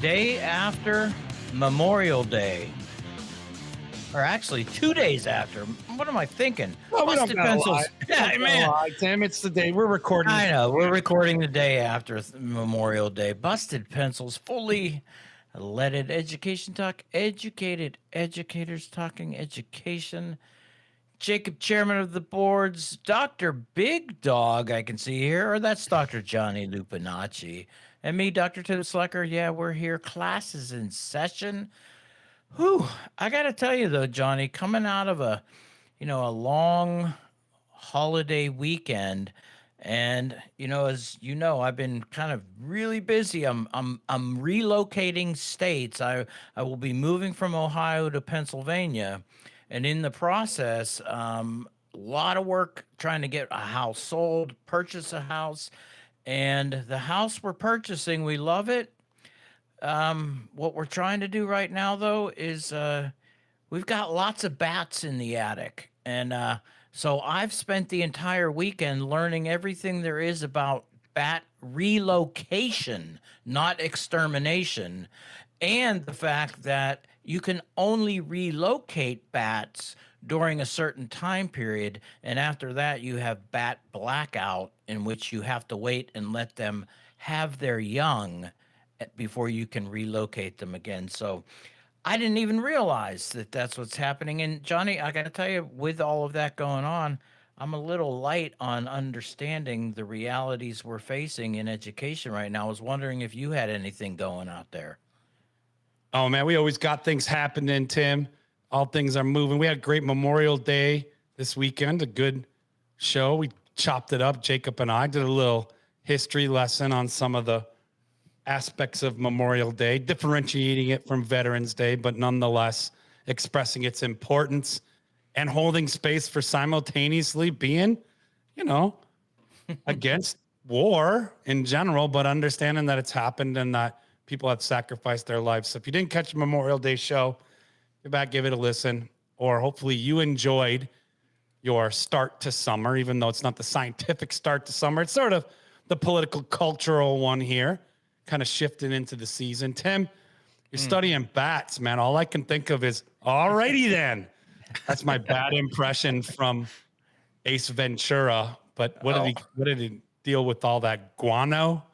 day after Memorial Day, or actually 2 days after. What am I thinking? Well, we don't Busted gotta lie. pencils. Yeah, man. Tim. It's the day we're recording. I know. We're recording the day after Memorial Day. Busted pencils, fully leaded education talk, educated educators talking education. Jacob, chairman of the boards, Dr. Big Dog, I can see here, or that's Dr. Johnny Lupinacci. And me, Dr. Tim Slecker. Yeah, we're here. Classes in session. Whew. I got to tell you, though, Johnny, coming out of a long holiday weekend. And as you know, I've been kind of really busy. I'm relocating states. I will be moving from Ohio to Pennsylvania, and in the process, a lot of work trying to get a house sold, purchase a house, and the house we're purchasing, we love it. What we're trying to do right now, though, is we've got lots of bats in the attic. And so I've spent the entire weekend learning everything there is about bat relocation, not extermination, and the fact that you can only relocate bats during a certain time period. And after that, you have bat blackout, in which you have to wait and let them have their young before you can relocate them again. So I didn't even realize that that's what's happening. And Johnny, I got to tell you, with all of that going on, I'm a little light on understanding the realities we're facing in education right now. I was wondering if you had anything going out there. Oh man, we always got things happening, Tim. All things are moving. We had a great Memorial Day this weekend, a good show. We chopped it up. Jacob and I did a little history lesson on some of the aspects of Memorial Day, differentiating it from Veterans Day, but nonetheless expressing its importance and holding space for simultaneously being, against war in general, but understanding that it's happened and that people have sacrificed their lives. So if you didn't catch the Memorial Day show, go back, give it a listen, or hopefully you enjoyed your start to summer, even though it's not the scientific start to summer. It's sort of the political, cultural one here, kind of shifting into the season. Tim, you're studying bats, man. All I can think of is, alrighty then. That's my bad impression from Ace Ventura. But what did he deal with all that guano?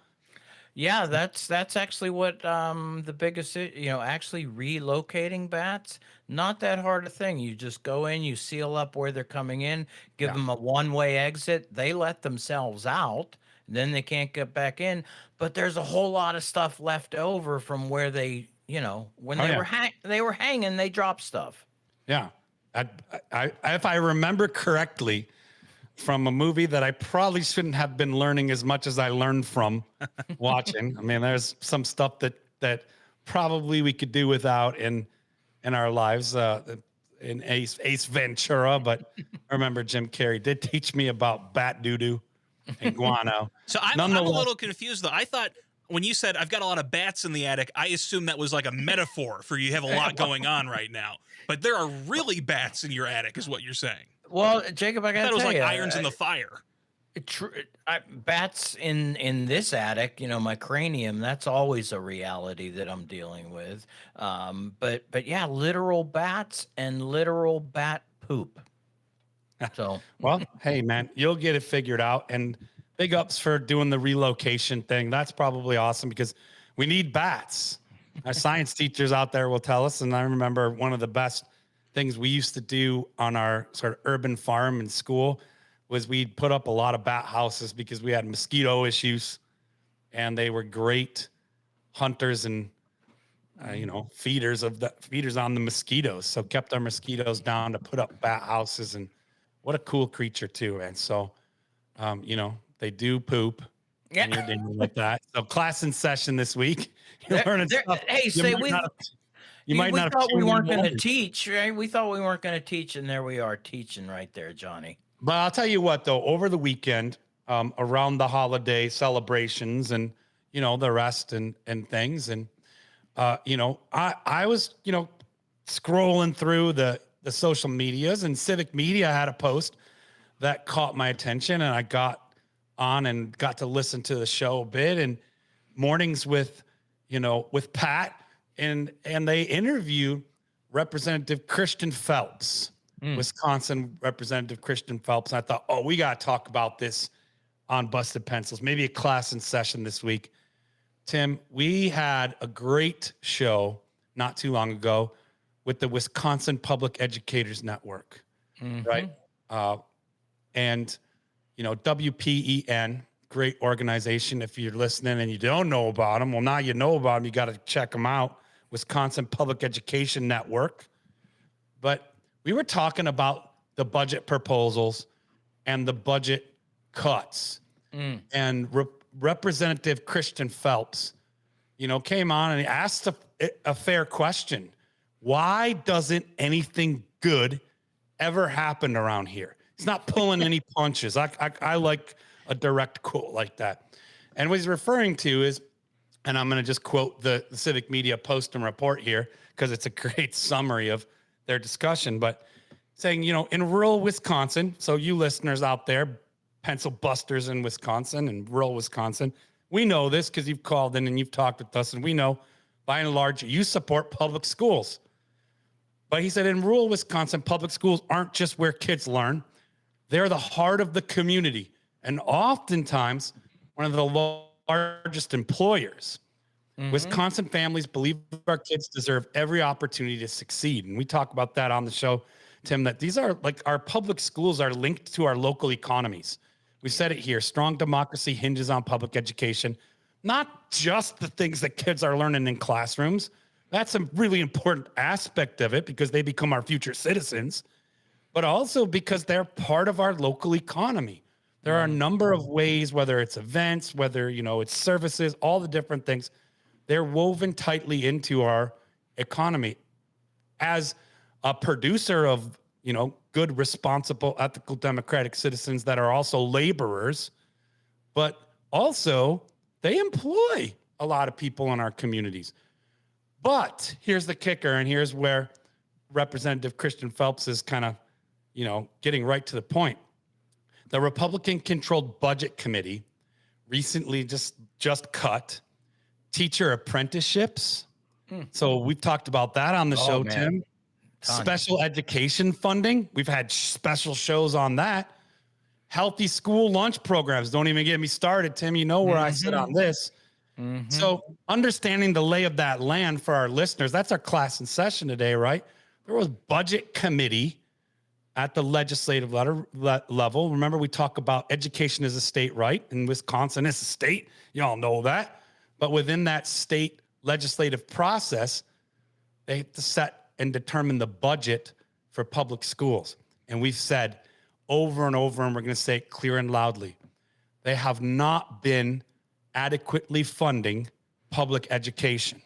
Yeah, that's actually what the biggest actually relocating bats, not that hard a thing. You just go in, you seal up where they're coming in, give them a one-way exit. They let themselves out, then they can't get back in. But there's a whole lot of stuff left over from where they, when they were hanging, they dropped stuff. Yeah. I if I remember correctly, from a movie that I probably shouldn't have been learning as much as I learned from watching. I mean, there's some stuff that probably we could do without in our lives, in Ace Ventura. But I remember Jim Carrey did teach me about bat doo-doo and guano. So I'm a little confused, though. I thought when you said I've got a lot of bats in the attic, I assumed that was like a metaphor for you have a lot going on right now. But there are really bats in your attic, is what you're saying. Well, Jacob, I got to tell you, it was like irons in the fire. Bats in this attic, my cranium, that's always a reality that I'm dealing with. But yeah, literal bats and literal bat poop. So, well, hey man, you'll get it figured out. And big ups for doing the relocation thing. That's probably awesome because we need bats. Our science teachers out there will tell us. And I remember one of the best things we used to do on our sort of urban farm in school was we'd put up a lot of bat houses because we had mosquito issues, and they were great hunters and feeders on the mosquitoes. So kept our mosquitoes down to put up bat houses, and what a cool creature too, man. So they do poop. Yeah, and you're dealing with that. So class in session this week. You're learning stuff. Hey, say we. You might not thought we weren't going to teach, right? We thought we weren't going to teach, and there we are teaching right there, Johnny. But I'll tell you what, though, over the weekend, around the holiday celebrations and, the rest and things. And, I was, scrolling through the social medias, and Civic Media had a post that caught my attention, and I got on and got to listen to the show a bit. And Mornings with with Pat, and they interview Representative Christian Phelps, Wisconsin Representative Christian Phelps. And I thought, we got to talk about this on Busted Pencils, maybe a class in session this week. Tim, we had a great show not too long ago with the Wisconsin Public Educators Network, right? And, WPEN, great organization. If you're listening and you don't know about them, well, now you know about them. You got to check them out. Wisconsin Public Education Network. But we were talking about the budget proposals and the budget cuts. And Representative Christian Phelps, came on and he asked a fair question. Why doesn't anything good ever happen around here? He's not pulling any punches. I like a direct quote like that. And what he's referring to is, and I'm going to just quote the Civic Media Post and Report here because it's a great summary of their discussion, but saying, in rural Wisconsin, so you listeners out there, pencil busters in Wisconsin and rural Wisconsin, we know this because you've called in and you've talked with us, and we know by and large you support public schools. But he said in rural Wisconsin, public schools aren't just where kids learn. They're the heart of the community and oftentimes one of the largest employers. Wisconsin families believe our kids deserve every opportunity to succeed. And we talk about that on the show, Tim, that these are like our public schools are linked to our local economies. We said it here, strong democracy hinges on public education, not just the things that kids are learning in classrooms. That's a really important aspect of it because they become our future citizens, but also because they're part of our local economy. There are a number of ways, whether it's events, whether, it's services, all the different things, they're woven tightly into our economy. As a producer of, good, responsible, ethical, democratic citizens that are also laborers, but also they employ a lot of people in our communities. But here's the kicker, and here's where Representative Christian Phelps is kind of, getting right to the point. The Republican-controlled Budget Committee recently just cut teacher apprenticeships. So we've talked about that on the show, man. Tim. Special education funding. We've had special shows on that. Healthy school lunch programs. Don't even get me started, Tim. You know where I sit on this. So understanding the lay of that land for our listeners, that's our class in session today, right? There was budget committee at the legislative level. Remember, we talk about education as a state right, and Wisconsin is a state. You all know that. But within that state legislative process, they have to set and determine the budget for public schools. And we've said over and over, and we're going to say it clear and loudly, they have not been adequately funding public education.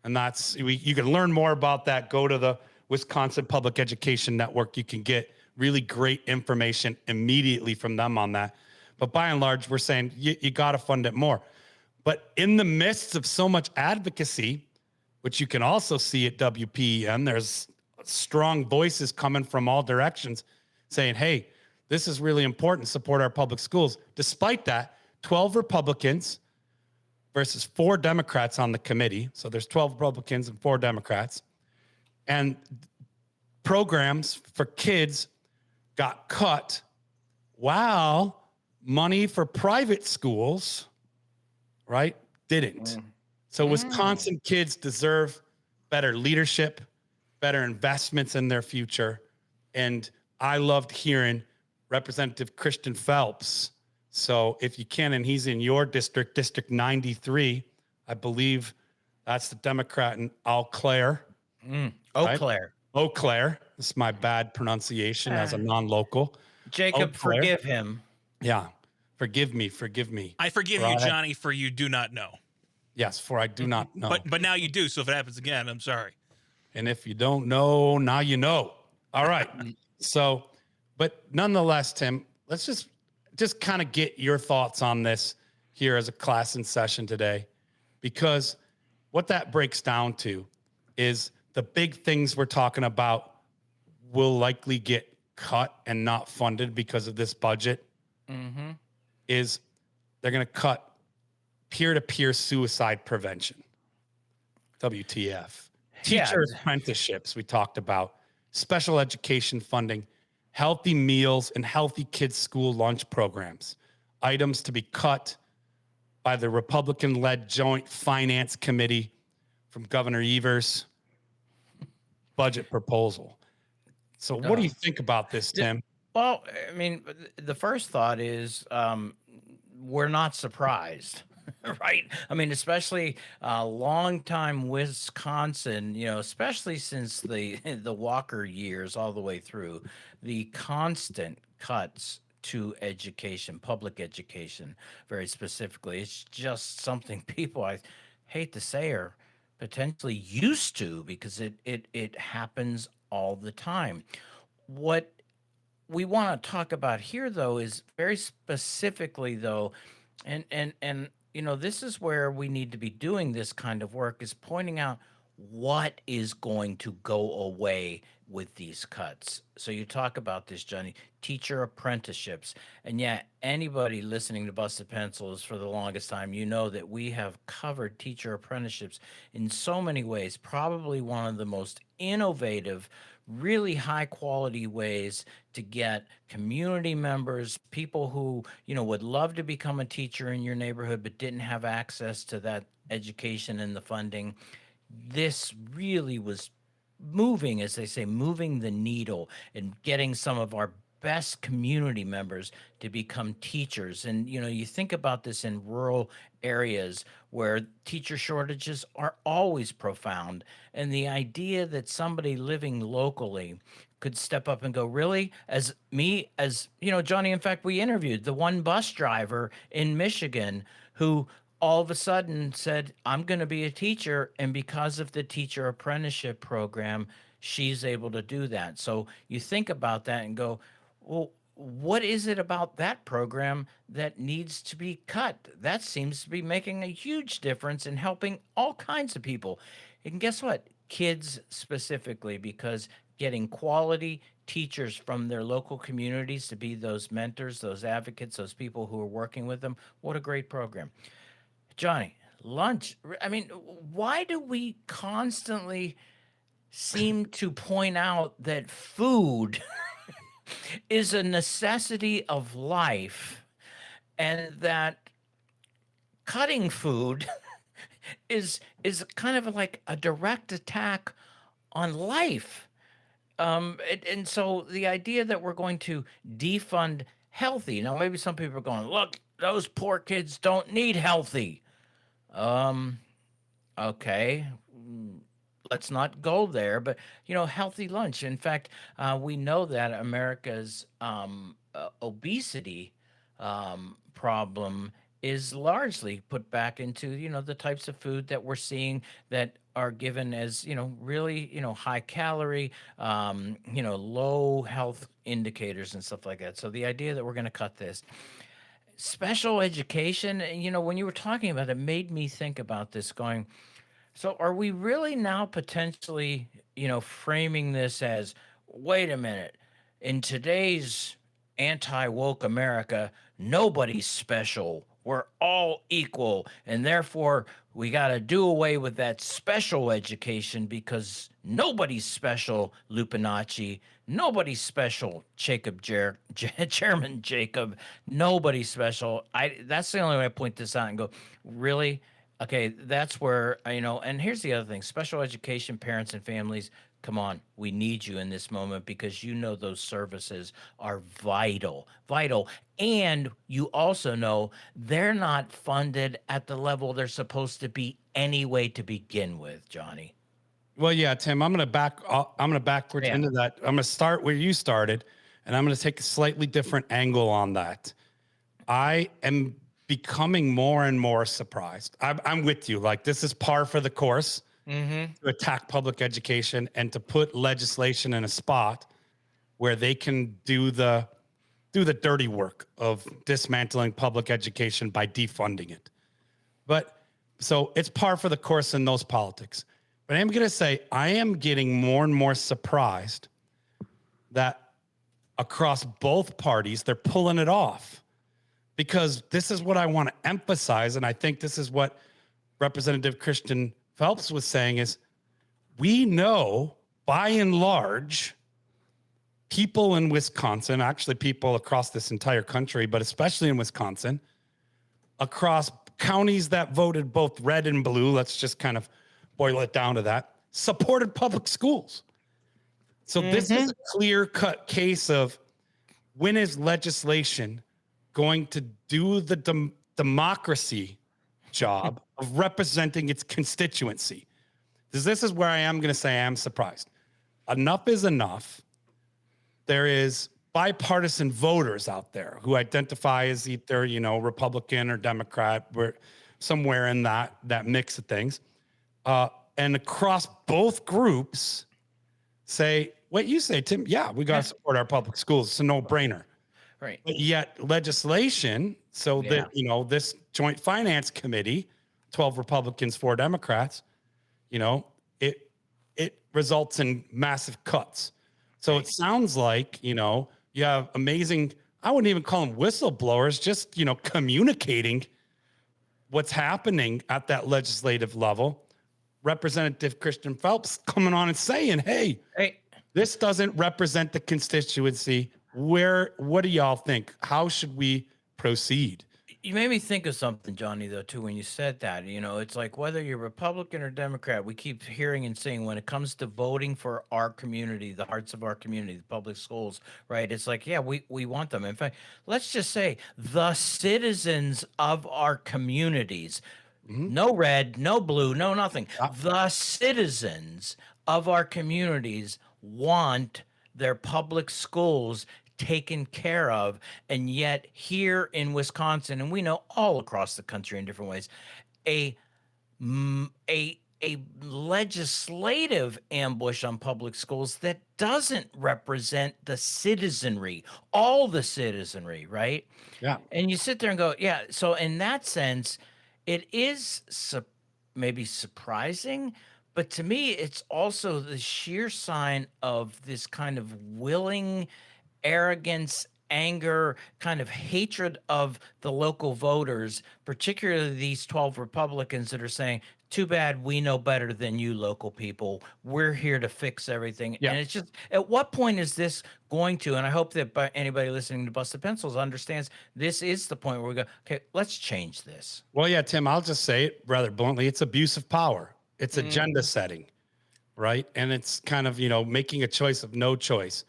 And you can learn more about that. Go to the Wisconsin Public Education Network. You can get really great information immediately from them on that. But by and large, we're saying you got to fund it more. But in the midst of so much advocacy, which you can also see at WPEN, there's strong voices coming from all directions saying, hey, this is really important, support our public schools. Despite that, 12 Republicans versus 4 Democrats on the committee. So there's 12 Republicans and 4 Democrats. And programs for kids got cut while money for private schools, right, didn't. So Wisconsin kids deserve better leadership, better investments in their future. And I loved hearing Representative Christian Phelps. So if you can, and he's in your district, District 93, I believe that's the Democrat in Eau Claire. Eau Right? Claire. Eau Claire. This is my bad pronunciation as a non-local. Jacob, Eau Claire. forgive him. Yeah. Forgive me. I forgive you, Johnny, for you do not know. Yes, for I do not know. But now you do. So if it happens again, I'm sorry. And if you don't know, now you know. All right. So, but nonetheless, Tim, let's just kind of get your thoughts on this here as a class in session today, because what that breaks down to is the big things we're talking about will likely get cut and not funded because of this budget. Is they're going to cut peer-to-peer suicide prevention. WTF. Yeah, Teacher apprenticeships, we talked about, special education funding, healthy meals, and healthy kids' school lunch programs. Items to be cut by the Republican led Joint Finance Committee from Governor Evers' budget proposal. So, what do you think about this, D- Tim? Well, I mean, the first thought is we're not surprised, right? I mean, especially longtime Wisconsin, especially since the the Walker years all the way through, the constant cuts to education, public education, very specifically. It's just something people, I hate to say, are potentially used to because it happens all the time. What we want to talk about here though is very specifically though, and this is where we need to be doing this kind of work, is pointing out what is going to go away with these cuts. So you talk about this, Johnny, teacher apprenticeships. And yet anybody listening to Busted Pencils for the longest time, you know that we have covered teacher apprenticeships in so many ways, probably one of the most innovative, really high quality ways to get community members, people who, would love to become a teacher in your neighborhood but didn't have access to that education and the funding. This really was moving, as they say, moving the needle and getting some of our best community members to become teachers. And you think about this in rural areas where teacher shortages are always profound, and the idea that somebody living locally could step up and go, really, as me, as Johnny, in fact, we interviewed the one bus driver in Michigan who all of a sudden said, I'm going to be a teacher. And because of the teacher apprenticeship program, she's able to do that. So you think about that and go, well, what is it about that program that needs to be cut? That seems to be making a huge difference in helping all kinds of people. And guess what? Kids specifically, because getting quality teachers from their local communities to be those mentors, those advocates, those people who are working with them. What a great program. Johnny, lunch. I mean, why do we constantly seem to point out that food is a necessity of life and that cutting food is kind of like a direct attack on life? And so the idea that we're going to defund healthy. Now, maybe some people are going, look, those poor kids don't need healthy. Um, okay. Let's not go there, but healthy lunch. In fact, we know that America's obesity problem is largely put back into the types of food that we're seeing that are given as really high calorie, low health indicators and stuff like that. So the idea that we're going to cut this special education, when you were talking about it, made me think about this, going, so are we really now potentially, framing this as, wait a minute, in today's anti-woke America, nobody's special. We're all equal, and therefore we got to do away with that special education because nobody's special, Lupinacci. Nobody's special, Chairman Jacob. Nobody's special. That's the only way I point this out and go, really? Okay, that's where, and here's the other thing, special education, parents and families, come on, we need you in this moment because those services are vital, vital. And you also know they're not funded at the level they're supposed to be anyway to begin with, Johnny. Well, yeah, Tim, I'm going to backwards into that. I'm going to start where you started, and I'm going to take a slightly different angle on that. I am becoming more and more surprised. I'm with you. Like, this is par for the course to attack public education and to put legislation in a spot where they can do the dirty work of dismantling public education by defunding it. But so it's par for the course in those politics. But I'm going to say I am getting more and more surprised that across both parties, they're pulling it off. Because this is what I want to emphasize, and I think this is what Representative Christian Phelps was saying is, we know by and large, people in Wisconsin, actually people across this entire country, but especially in Wisconsin, across counties that voted both red and blue, let's just kind of boil it down to that, supported public schools. So this is a clear-cut case of when is legislation going to do the democracy job of representing its constituency? This is where I am going to say I am surprised. Enough is enough. There is bipartisan voters out there who identify as either, Republican or Democrat, we're somewhere in that mix of things. And across both groups say, what you say, Tim, yeah, we got to support our public schools. It's a no-brainer. Right. But yet legislation, so that, this joint finance committee, 12 Republicans, 4 Democrats, it results in massive cuts. So it sounds like, you have amazing, I wouldn't even call them whistleblowers, just, communicating what's happening at that legislative level. Representative Christian Phelps coming on and saying, hey, this doesn't represent the constituency. What do y'all think? How should we proceed? You made me think of something, Johnny, though, too, when you said that. It's like whether you're Republican or Democrat, we keep hearing and seeing when it comes to voting for our community, the hearts of our community, the public schools, right? It's like, yeah, we want them. In fact, let's just say the citizens of our communities, no red, no blue, no nothing. The citizens of our communities want their public schools taken care of, and yet here in Wisconsin, and we know all across the country in different ways, a legislative ambush on public schools that doesn't represent the citizenry, all the citizenry, right? Yeah. And you sit there and go, yeah. So in that sense, it is maybe surprising, but to me, it's also the sheer sign of this kind of willing arrogance, anger, kind of hatred of the local voters, particularly these 12 Republicans that are saying, too bad, we know better than you local people. We're here to fix everything. Yeah. And it's just, at what point is this going to, and I hope that anybody listening to Busted Pencils understands this is the point where we go, okay, let's change this. Well, yeah, Tim, I'll just say it rather bluntly. It's abuse of power. It's agenda setting, right? And it's kind of, making a choice of no choice.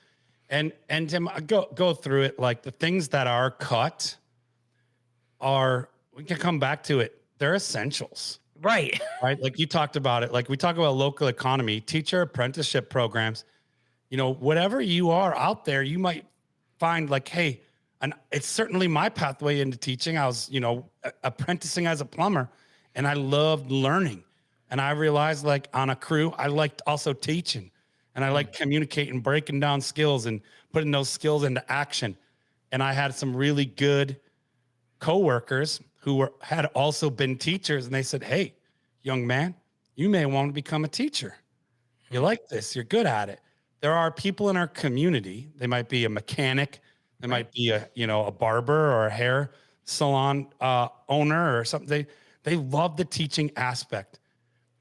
And Tim, go through it. Like the things that are cut we can come back to it. They're essentials. Right. Right. Like you talked about it. Like we talk about local economy, teacher apprenticeship programs, whatever you are out there, you might find like, hey, and it's certainly my pathway into teaching. I was, apprenticing as a plumber, and I loved learning. And I realized like on a crew, I liked also teaching. And I like communicating, breaking down skills and putting those skills into action. And I had some really good coworkers who had also been teachers. And they said, hey, young man, you may want to become a teacher. You like this, you're good at it. There are people in our community. They might be a mechanic. They might be a barber or a hair salon owner or something. They love the teaching aspect.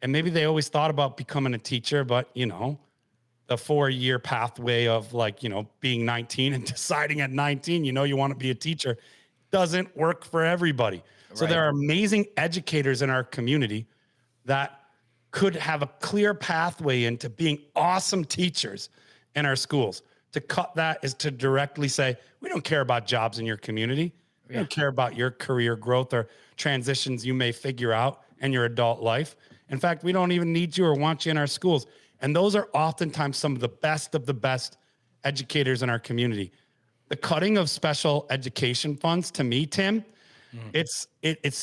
And maybe they always thought about becoming a teacher, but the 4-year pathway of being 19 and deciding at 19, you want to be a teacher doesn't work for everybody. Right. So there are amazing educators in our community that could have a clear pathway into being awesome teachers in our schools. To cut that is to directly say, we don't care about jobs in your community. We don't care about your career growth or transitions you may figure out in your adult life. In fact, we don't even need you or want you in our schools. And those are oftentimes some of the best educators in our community. The cutting of special education funds, to me, Tim, it's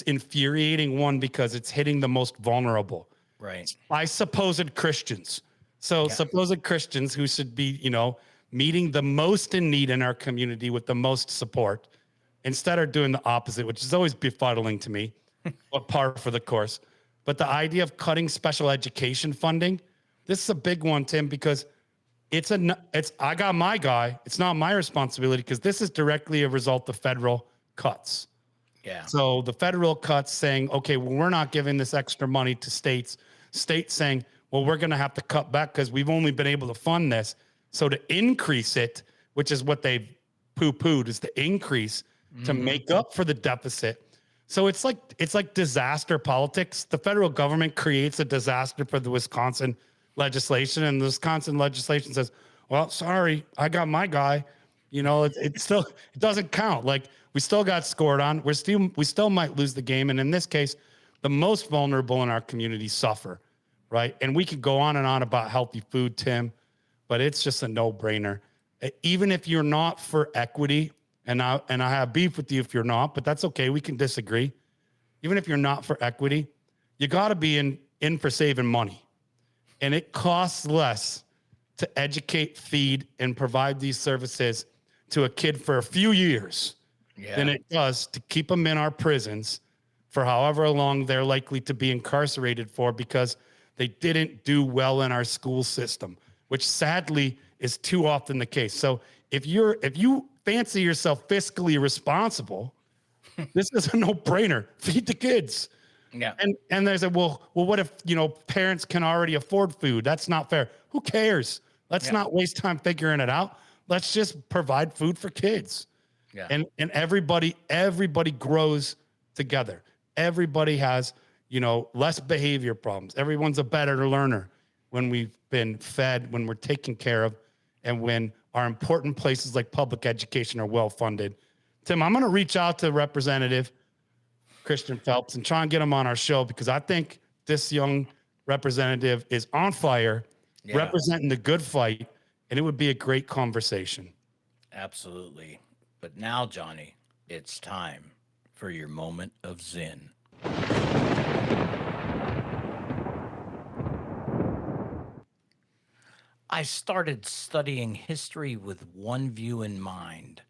infuriating, one, because it's hitting the most vulnerable. Right. By supposed Christians. So supposed Christians who should be, meeting the most in need in our community with the most support, instead are doing the opposite, which is always befuddling to me, but par for the course. But the idea of cutting special education funding, this is a big one, Tim, because I got my guy. It's not my responsibility because this is directly a result of federal cuts. Yeah. So the federal cuts saying, okay, well, we're not giving this extra money to states states saying, well, we're going to have to cut back because we've only been able to fund this. So to increase it, which is what they've poo-pooed, is to increase to make up for the deficit. So it's like disaster politics. The federal government creates a disaster for the Wisconsin legislation, and the Wisconsin legislation says, well, sorry, I got my guy. You know, it doesn't count. Like, we still got scored on. We still might lose the game. And in this case, the most vulnerable in our community suffer, right? And we could go on and on about healthy food, Tim, but it's just a no-brainer. Even if you're not for equity, and I have beef with you if you're not, but that's okay. We can disagree. Even if you're not for equity, you got to be in for saving money. And it costs less to educate, feed, and provide these services to a kid for a few years than it does to keep them in our prisons for however long they're likely to be incarcerated for, because they didn't do well in our school system, which sadly is too often the case. So if you fancy yourself fiscally responsible, this is a no-brainer. Feed the kids. Yeah. And there's well, what if, parents can already afford food? That's not fair. Who cares? Let's not waste time figuring it out. Let's just provide food for kids. Yeah. And everybody grows together. Everybody has, less behavior problems. Everyone's a better learner when we've been fed, when we're taken care of, and when our important places like public education are well funded. Tim, I'm going to reach out to Representative Christian Phelps and try and get him on our show, because I think this young representative is on fire, representing the good fight, and it would be a great conversation. Absolutely. But now, Johnny, it's time for your moment of Zen. I started studying history with one view in mind: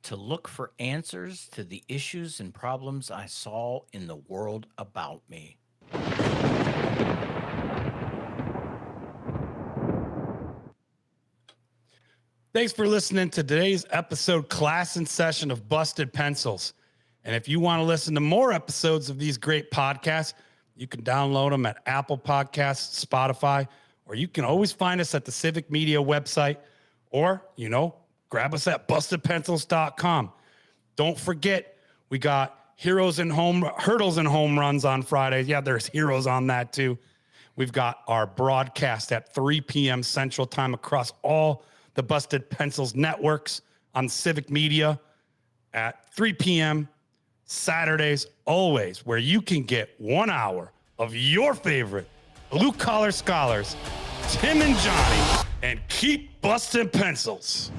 to look for answers to the issues and problems I saw in the world about me. Thanks for listening to today's episode, Class in Session of Busted Pencils. And if you want to listen to more episodes of these great podcasts, you can download them at Apple Podcasts, Spotify, or you can always find us at the Civic Media website, or, grab us at bustedpencils.com. Don't forget, we got hurdles and home runs on Friday. Yeah, there's heroes on that too. We've got our broadcast at 3 p.m. Central Time across all the Busted Pencils networks on Civic Media at 3 p.m. Saturdays, always, where you can get 1 hour of your favorite blue-collar scholars, Tim and Johnny, and keep busting pencils.